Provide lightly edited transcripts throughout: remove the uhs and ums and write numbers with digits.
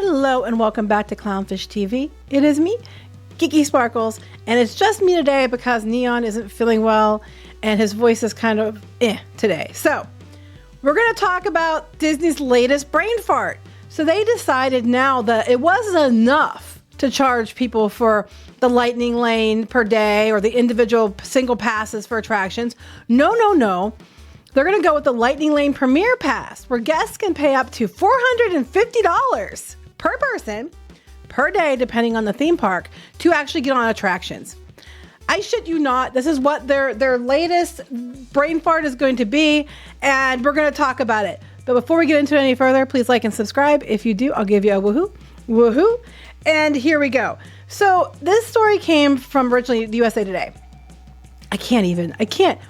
Hello and welcome back to Clownfish TV. It is me, Geeky Sparkles, and it's just me today because Neon isn't feeling well and his voice is kind of today. So we're going to talk about Disney's latest brain fart. So they decided now that it wasn't enough to charge people for the lightning lane per day or the individual single passes for attractions. No. They're going to go with the Lightning Lane Premier Pass, where guests can pay up to $450 per person per day, depending on the theme park, to actually get on attractions. I shit you not. This is what their latest brain fart is going to be, and we're going to talk about it. But before we get into it any further, please like and subscribe. If you do, I'll give you a woohoo. Woohoo. And here we go. So this story came from originally the USA Today. I can't.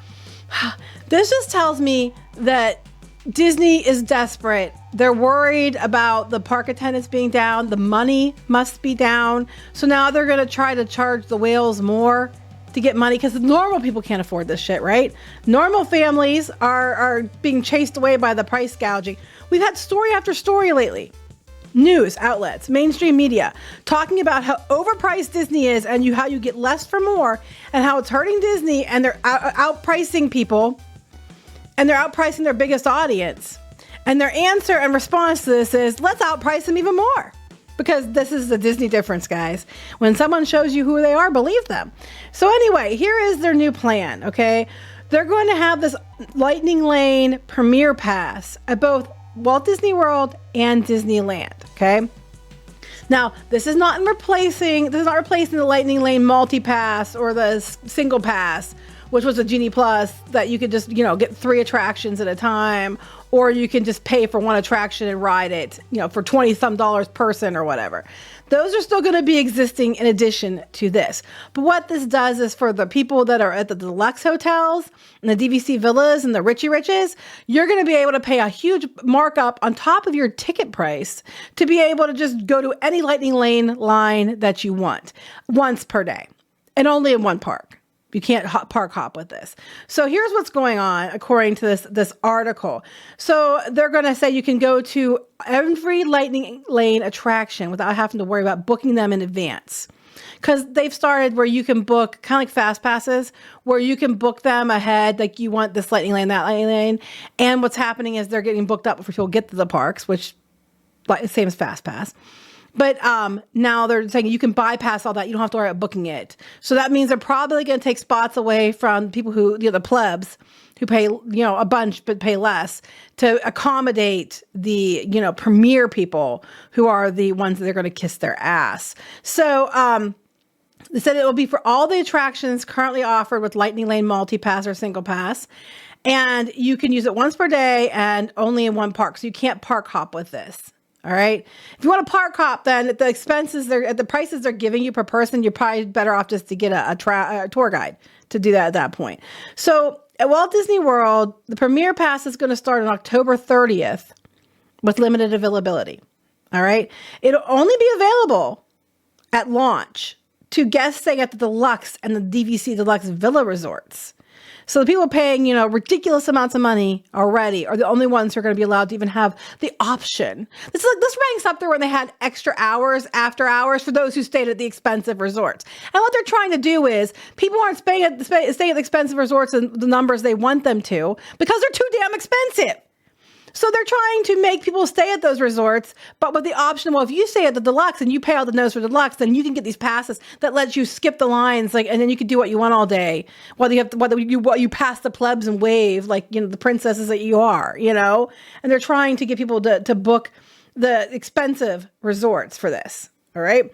This just tells me that Disney is desperate. They're worried about the park attendants being down. The money must be down. So now they're going to try to charge the whales more to get money because normal people can't afford this shit, right? Normal families are being chased away by the price gouging. We've had story after story lately. News outlets, mainstream media, talking about how overpriced Disney is and how you get less for more and how it's hurting Disney and they're outpricing people and they're outpricing their biggest audience. And their answer and response to this is, let's outprice them even more. Because this is the Disney difference, guys. When someone shows you who they are, believe them. So anyway, here is their new plan, okay? They're going to have this Lightning Lane Premier Pass at both Walt Disney World and Disneyland, okay? Now, this is not replacing the Lightning Lane Multi-Pass or the Single Pass, which was a Genie Plus that you could just, get 3 attractions at a time, or you can just pay for one attraction and ride it, for $20-some person or whatever. Those are still going to be existing in addition to this. But what this does is for the people that are at the Deluxe hotels and the DVC villas and the Richie Riches, you're going to be able to pay a huge markup on top of your ticket price to be able to just go to any Lightning Lane line that you want once per day and only in one park. You can't park hop with this. So here's what's going on according to this article. So they're going to say you can go to every Lightning Lane attraction without having to worry about booking them in advance. Because they've started where you can book, kind of like fast passes, where you can book them ahead, like you want this Lightning Lane, that Lightning Lane. And what's happening is they're getting booked up before people get to the parks, which same as fast pass. But now they're saying you can bypass all that. You don't have to worry about booking it. So that means they're probably going to take spots away from people who, the plebs who pay, a bunch but pay less to accommodate the, premier people who are the ones that they're going to kiss their ass. So they said it will be for all the attractions currently offered with Lightning Lane Multi-Pass or Single Pass. And you can use it once per day and only in one park. So you can't park hop with this. All right. If you want to park hop, then at the prices they're giving you per person, you're probably better off just to get a tour guide to do that at that point. So at Walt Disney World, the Premier Pass is going to start on October 30th with limited availability. All right. It'll only be available at launch to guests staying at the Deluxe and the DVC Deluxe Villa Resorts. So the people paying, ridiculous amounts of money already are the only ones who are going to be allowed to even have the option. This ranks up there when they had extra hours, after hours for those who stayed at the expensive resorts. And what they're trying to do is people aren't staying at the expensive resorts and the numbers they want them to because they're too damn expensive. So they're trying to make people stay at those resorts, but with the option, well, if you stay at the Deluxe and you pay all the nose for Deluxe, then you can get these passes that lets you skip the lines, and then you can do what you want all day, whether you pass the plebs and wave, the princesses that you are, And they're trying to get people to book the expensive resorts for this. All right.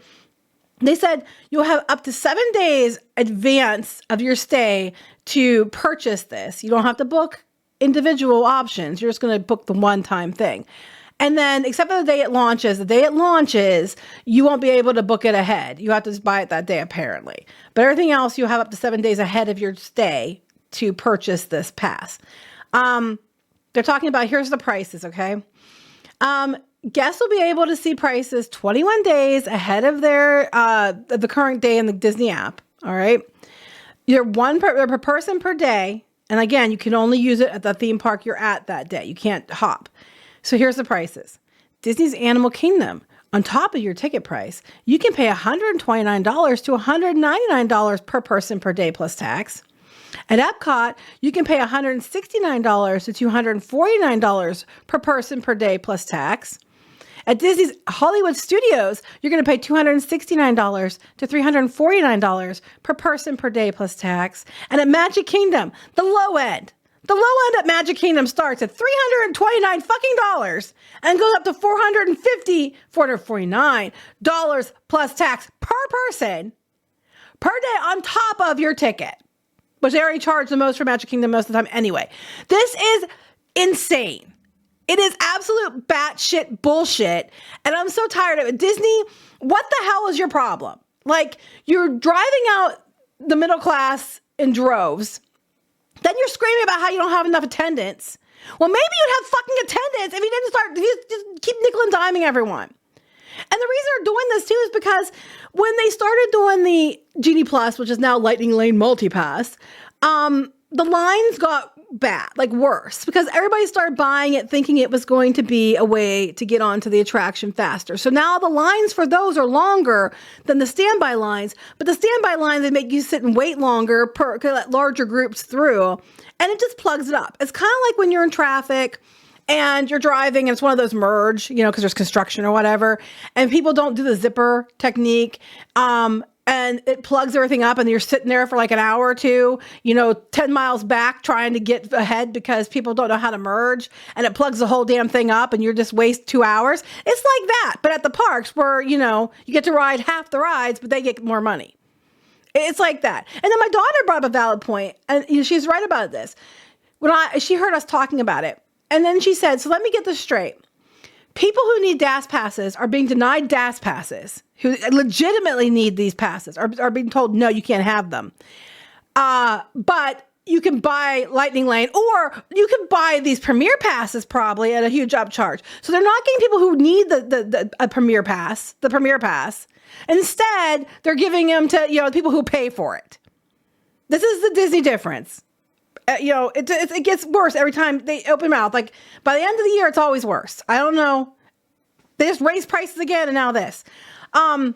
They said you'll have up to 7 days advance of your stay to purchase this. You don't have to book individual options. You're just going to book the one-time thing. And then, except for the day it launches, you won't be able to book it ahead. You have to just buy it that day, apparently. But everything else, you'll have up to 7 days ahead of your stay to purchase this pass. They're talking about, here's the prices, okay? Guests will be able to see prices 21 days ahead of the current day in the Disney app, all right? You're per person per day. And again, you can only use it at the theme park you're at that day. You can't hop. So here's the prices. Disney's Animal Kingdom on top of your ticket price, you can pay $129 to $199 per person per day plus tax. At Epcot, you can pay $169 to $249 per person per day plus tax. At Disney's Hollywood Studios, you're going to pay $269 to $349 per person per day plus tax. And at Magic Kingdom, the low end at Magic Kingdom starts at $329 fucking dollars and goes up to $449 plus tax per person per day on top of your ticket, which they already charge the most for Magic Kingdom most of the time anyway. This is insane. It is absolute batshit bullshit, and I'm so tired of it. Disney, what the hell is your problem? Like, you're driving out the middle class in droves, then you're screaming about how you don't have enough attendance. Well, maybe you'd have fucking attendance if you just keep nickel and diming everyone. And the reason they're doing this too is because when they started doing the Genie Plus, which is now Lightning Lane Multipass, the lines got bad, like worse, because everybody started buying it thinking it was going to be a way to get onto the attraction faster. So now the lines for those are longer than the standby lines, but the standby lines, they make you sit and wait longer per let larger groups through, and it just plugs it up. It's kind of like when you're in traffic and you're driving and it's one of those merge, because there's construction or whatever, and people don't do the zipper technique, and it plugs everything up and you're sitting there for like an hour or two, 10 miles back trying to get ahead because people don't know how to merge, and it plugs the whole damn thing up and you're just waste 2 hours. It's like that, but at the parks where, you get to ride half the rides, but they get more money. It's like that. And then my daughter brought up a valid point, and she's right about this. She heard us talking about it, and then she said, so let me get this straight. People who need DAS passes are being denied DAS passes, who legitimately need these passes, are being told, no, you can't have them. But you can buy Lightning Lane, or you can buy these Premier passes probably at a huge upcharge. So they're not getting people who need a Premier pass, the Premier pass. Instead, they're giving them to, people who pay for it. This is the Disney difference. It gets worse every time they open mouth. Like, by the end of the year, it's always worse. I don't know. They just raise prices again, and now this. Now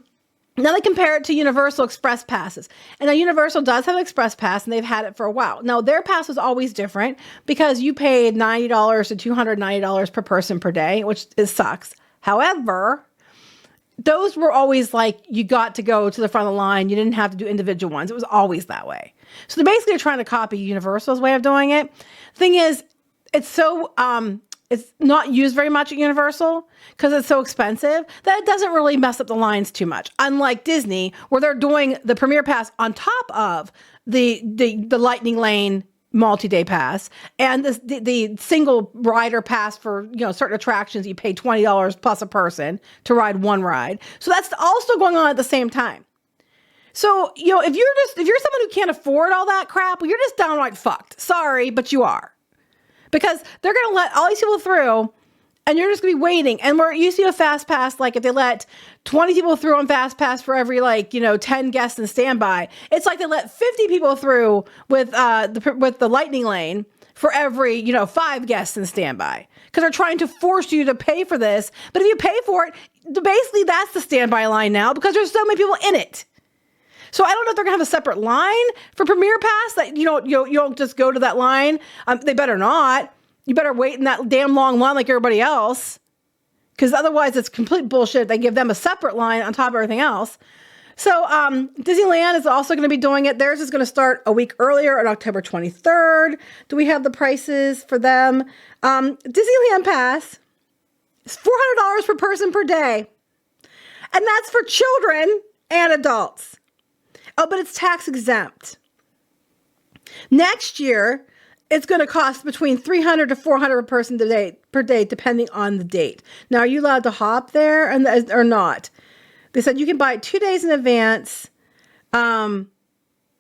they compare it to Universal Express passes. And now Universal does have Express Pass, and they've had it for a while. Now, their pass was always different because you paid $90 to $290 per person per day, which sucks. However, those were always like, you got to go to the front of the line. You didn't have to do individual ones. It was always that way. So they basically are trying to copy Universal's way of doing it. Thing is, it's so, it's not used very much at Universal because it's so expensive that it doesn't really mess up the lines too much. Unlike Disney, where they're doing the Premier Pass on top of the Lightning Lane multi-day pass and the single rider pass for certain attractions. You pay $20 plus a person to ride one ride. So that's also going on at the same time. So, if you're someone who can't afford all that crap, well, you're just downright fucked. Sorry, but you are. Because they're going to let all these people through, and you're just going to be waiting. And where it used to be a fast pass, like if they let 20 people through on fast pass for every 10 guests in standby, it's like they let 50 people through with the Lightning Lane for every 5 guests in standby. Because they're trying to force you to pay for this. But if you pay for it, basically that's the standby line now because there's so many people in it. So I don't know if they're gonna have a separate line for Premier Pass that you don't just go to that line. They better not. You better wait in that damn long line like everybody else, because otherwise it's complete bullshit. They give them a separate line on top of everything else. So Disneyland is also going to be doing it. Theirs is going to start a week earlier on October 23rd. Do we have the prices for them? Disneyland Pass is $400 per person per day, and that's for children and adults. Oh, but it's tax exempt. Next year, it's going to cost between $300 to $400 per person per day, depending on the date. Now, are you allowed to hop there or not? They said you can buy it 2 days in advance. Now,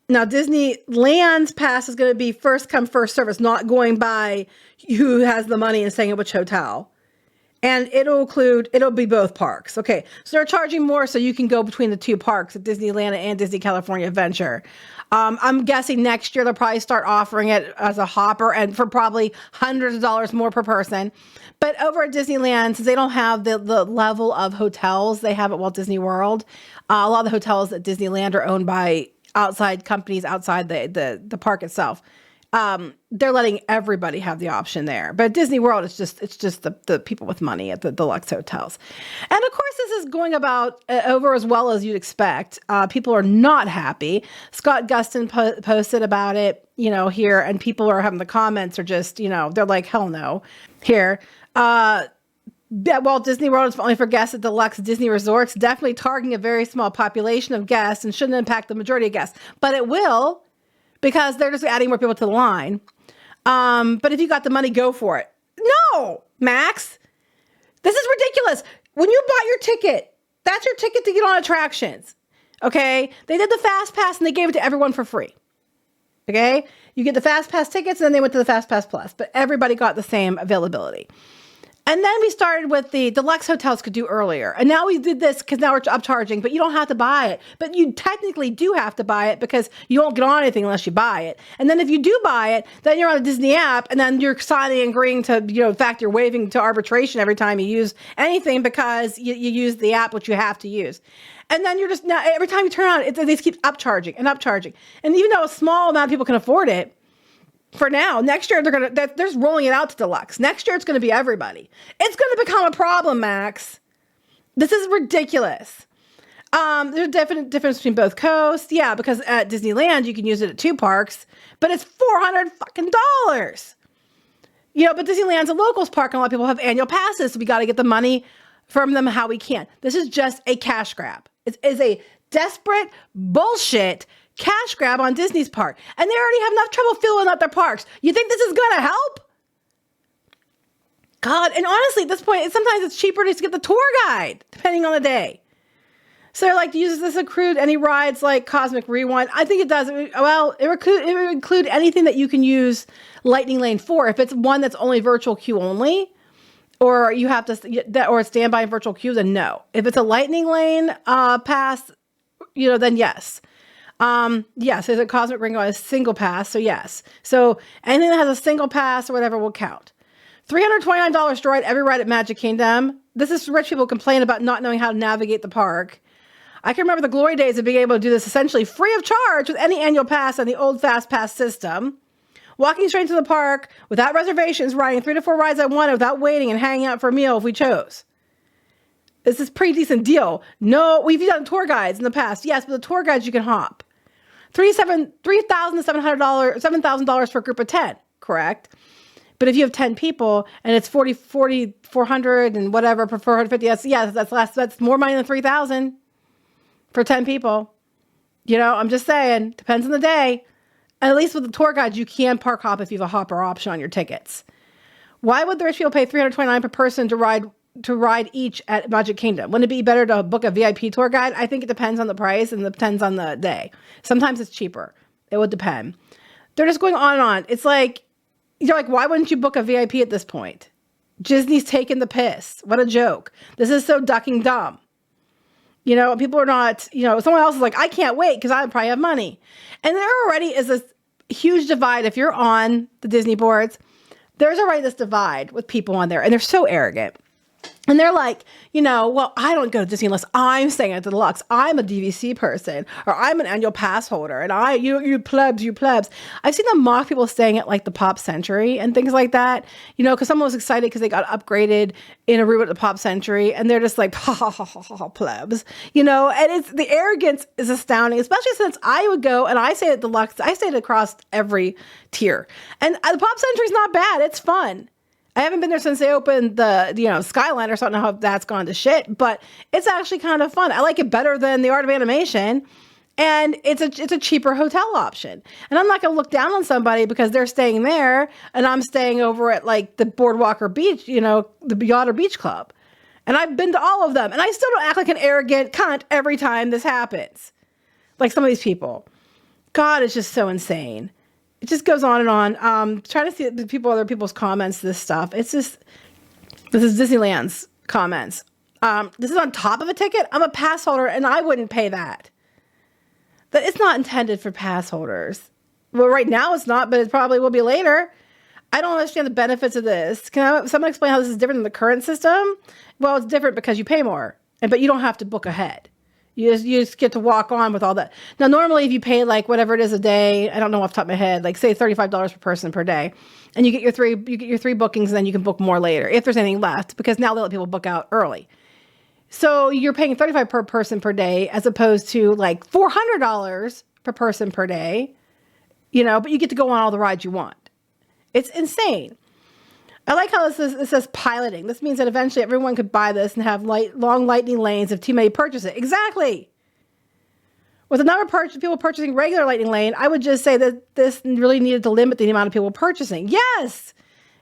Disneyland's pass is going to be first come, first service, not going by who has the money and staying at which hotel. And it'll be both parks. Okay, so they're charging more so you can go between the two parks at Disneyland and Disney California Adventure. I'm guessing next year they'll probably start offering it as a hopper and for probably hundreds of dollars more per person. But over at Disneyland, since they don't have the level of hotels they have at Walt Disney World, a lot of the hotels at Disneyland are owned by outside companies outside the park itself. They're letting everybody have the option there. But at Disney World, it's just the people with money at the deluxe hotels. And of course, this is going about over as well as you'd expect. People are not happy. Scott Gustin posted about it, here, and people are having the comments are just, they're like, hell no. Here, at Walt Disney World is only for guests at deluxe Disney resorts, definitely targeting a very small population of guests and shouldn't impact the majority of guests. But it will, because they're just adding more people to the line. But if you got the money, go for it. No, Max. This is ridiculous. When you bought your ticket, that's your ticket to get on attractions. Okay? They did the Fast Pass and they gave it to everyone for free. Okay? You get the Fast Pass tickets and then they went to the Fast Pass Plus. But everybody got the same availability. And then we started with the deluxe hotels could do earlier. And now we did this because now we're upcharging, but you don't have to buy it. But you technically do have to buy it because you won't get on anything unless you buy it. And then if you do buy it, then you're on a Disney app and then you're signing and agreeing to, in fact, you're waiving to arbitration every time you use anything because you use the app, which you have to use. And then you're just, now every time you turn on it, they just keep upcharging and upcharging. And even though a small amount of people can afford it, for now, next year they're just rolling it out to deluxe. Next year it's going to be everybody. It's going to become a problem, Max. This is ridiculous. There's a definite difference between both coasts. Yeah, because at Disneyland you can use it at two parks, but it's $400 fucking dollars. But Disneyland's a locals park, and a lot of people have annual passes, so we got to get the money from them how we can. This is just a cash grab. It is a desperate bullshit cash grab on Disney's part. And they already have enough trouble filling up their parks. You think this is going to help? God, and honestly, at this point, sometimes it's cheaper to just get the tour guide, depending on the day. So they're like, uses this accrued any rides like Cosmic Rewind? I think it does. Well, it would include anything that you can use Lightning Lane for. If it's one that's only virtual queue only, or you have to, or standby and virtual queue, then no. If it's a Lightning Lane pass, then yes. Yes, there's a Cosmic Ring on a single pass, so yes. So anything that has a single pass or whatever will count. $329 to ride every ride at Magic Kingdom. This is rich people complain about not knowing how to navigate the park. I can remember the glory days of being able to do this essentially free of charge with any annual pass on the old Fast Pass system. Walking straight to the park without reservations, riding 3 to 4 rides I wanted without waiting and hanging out for a meal if we chose. This is a pretty decent deal. No, we've done tour guides in the past. Yes, but the tour guides you can hop. $7,000 for a group of 10, correct? But if you have 10 people and it's 400 and whatever per 450, that's more money than 3,000 for 10 people. I'm just saying, depends on the day. And at least with the tour guides, you can park hop if you have a hopper option on your tickets. Why would the rich people pay $329 per person to ride each at Magic Kingdom? Wouldn't it be better to book a VIP tour guide? I think it depends on the price and it depends on the day. Sometimes it's cheaper. It would depend. They're just going on and on. It's like, you're like, why wouldn't you book a VIP at this point? Disney's taking the piss. What a joke. This is so ducking dumb. People are not, someone else is like, I can't wait because I probably have money. And there already is this huge divide. If you're on the Disney boards, there's already this divide with people on there and they're so arrogant. And they're like, well, I don't go to Disney unless I'm staying at the Deluxe. I'm a DVC person, or I'm an annual pass holder, and you plebs. I've seen them mock people staying at like the Pop Century and things like that, because someone was excited because they got upgraded in a room at the Pop Century, and they're just like, ha ha ha ha, plebs, and it's the arrogance is astounding, especially since I would go and I stayed at Deluxe. I stayed across every tier, and the Pop Century's not bad. It's fun. I haven't been there since they opened the, Skyliner, so I don't know how that's gone to shit, but it's actually kind of fun. I like it better than the Art of Animation, and it's a cheaper hotel option. And I'm not going to look down on somebody because they're staying there, and I'm staying over at, like, the Boardwalk or Beach, the Yacht or Beach Club. And I've been to all of them, and I still don't act like an arrogant cunt every time this happens. Like some of these people. God, it's just so insane. It just goes on and on. Trying to see other people's comments to this stuff. It's just, This is Disneyland's comments. This is on top of a ticket. I'm a pass holder and I wouldn't pay that. That it's not intended for pass holders. Well, right now it's not, but it probably will be later. I don't understand the benefits of this. Can someone explain how this is different than the current system? Well, it's different because you pay more, but you don't have to book ahead. You just get to walk on with all that. Now, normally if you pay like whatever it is a day, I don't know off the top of my head, like say $35 per person per day, and you get your three bookings, and then you can book more later if there's anything left, because now they let people book out early. So you're paying $35 per person per day as opposed to like $400 per person per day, but you get to go on all the rides you want. It's insane. I like how this says piloting. This means that eventually everyone could buy this and have long lightning lanes if too many purchase it. Exactly. With the number of people purchasing regular lightning lane, I would just say that this really needed to limit the amount of people purchasing. Yes.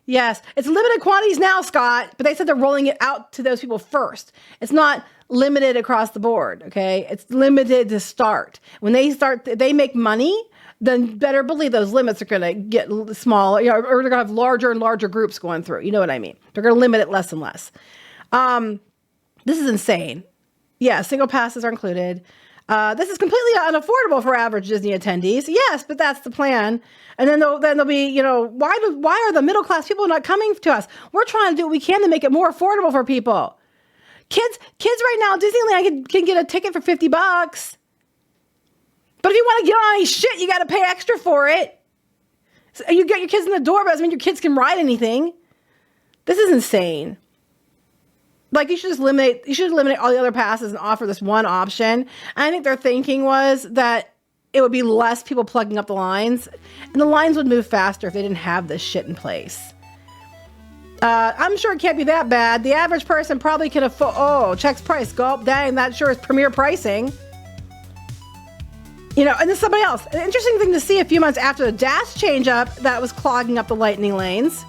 It's limited quantities now, Scott, but they said they're rolling it out to those people first. It's not limited across the board, okay? It's limited to start. When they make money, then better believe those limits are going to get smaller, or they're going to have larger and larger groups going through. You know what I mean? They're going to limit it less and less. This is insane. Yeah, single passes are included. This is completely unaffordable for average Disney attendees. Yes, but that's the plan. And then they'll be, why are the middle class people not coming to us? We're trying to do what we can to make it more affordable for people. Kids right now, Disneyland can get a ticket for $50. But if you want to get on any shit, you got to pay extra for it. So you get your kids in the door, but that doesn't mean your kids can ride anything. This is insane. Like you should eliminate all the other passes and offer this one option. And I think their thinking was that it would be less people plugging up the lines, and the lines would move faster if they didn't have this shit in place. I'm sure it can't be that bad. The average person probably can afford, checks price, gulp, dang, that sure is premier pricing. And then somebody else. An interesting thing to see a few months after the dash change up that was clogging up the lightning lanes.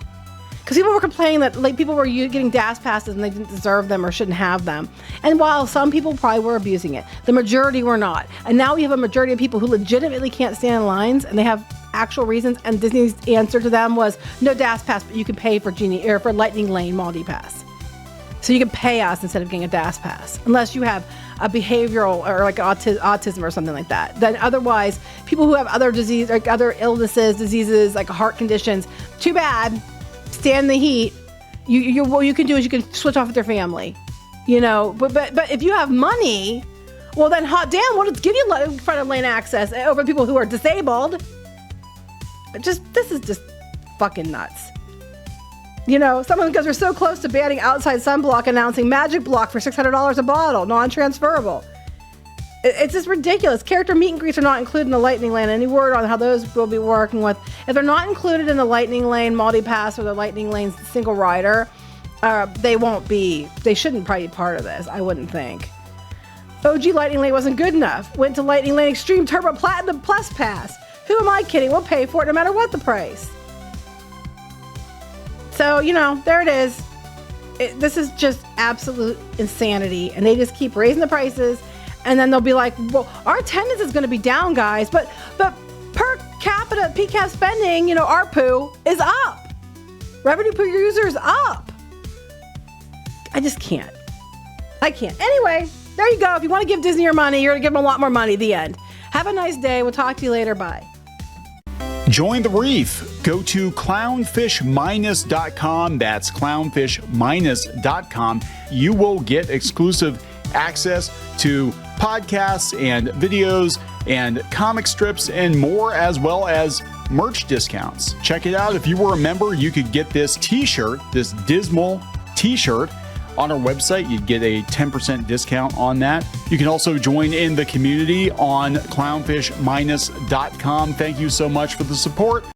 Because people were complaining that people were getting dash passes and they didn't deserve them or shouldn't have them. And while some people probably were abusing it, the majority were not. And now we have a majority of people who legitimately can't stand in lines, and they have actual reasons. And Disney's answer to them was no dash pass, but you can pay for lightning lane multi pass. So you can pay us instead of getting a dash pass, unless you have a behavioral or like autism or something like that. Then otherwise, people who have other disease, like other illnesses, diseases, like heart conditions, too bad. Stand the heat. What you can do is you can switch off with your family, But if you have money, well then hot damn, we'll just give you front of lane access over people who are disabled. This is just fucking nuts. Someone goes, we're so close to banning outside sunblock, announcing magic block for $600 a bottle, non-transferable. It's just ridiculous. Character meet and greets are not included in the Lightning Lane. Any word on how those will be working with? If they're not included in the Lightning Lane multi-pass or the Lightning Lane single rider, they won't be. They shouldn't probably be part of this, I wouldn't think. OG Lightning Lane wasn't good enough. Went to Lightning Lane Extreme Turbo Platinum Plus Pass. Who am I kidding? We'll pay for it no matter what the price. So, there it is. This is just absolute insanity. And they just keep raising the prices. And then they'll be like, well, our attendance is going to be down, guys. But per capita PCAP spending, ARPU is up. Revenue per user is up. I just can't. I can't. Anyway, there you go. If you want to give Disney your money, you're going to give them a lot more money at the end. Have a nice day. We'll talk to you later. Bye. Join the reef. Go to clownfish-.com. That's clownfish-.com. You will get exclusive access to podcasts and videos and comic strips and more, as well as merch discounts. Check it out. If you were a member, you could get this t-shirt, this dismal t-shirt on our website. You'd get a 10% discount on that. You can also join in the community on clownfish-.com. Thank you so much for the support.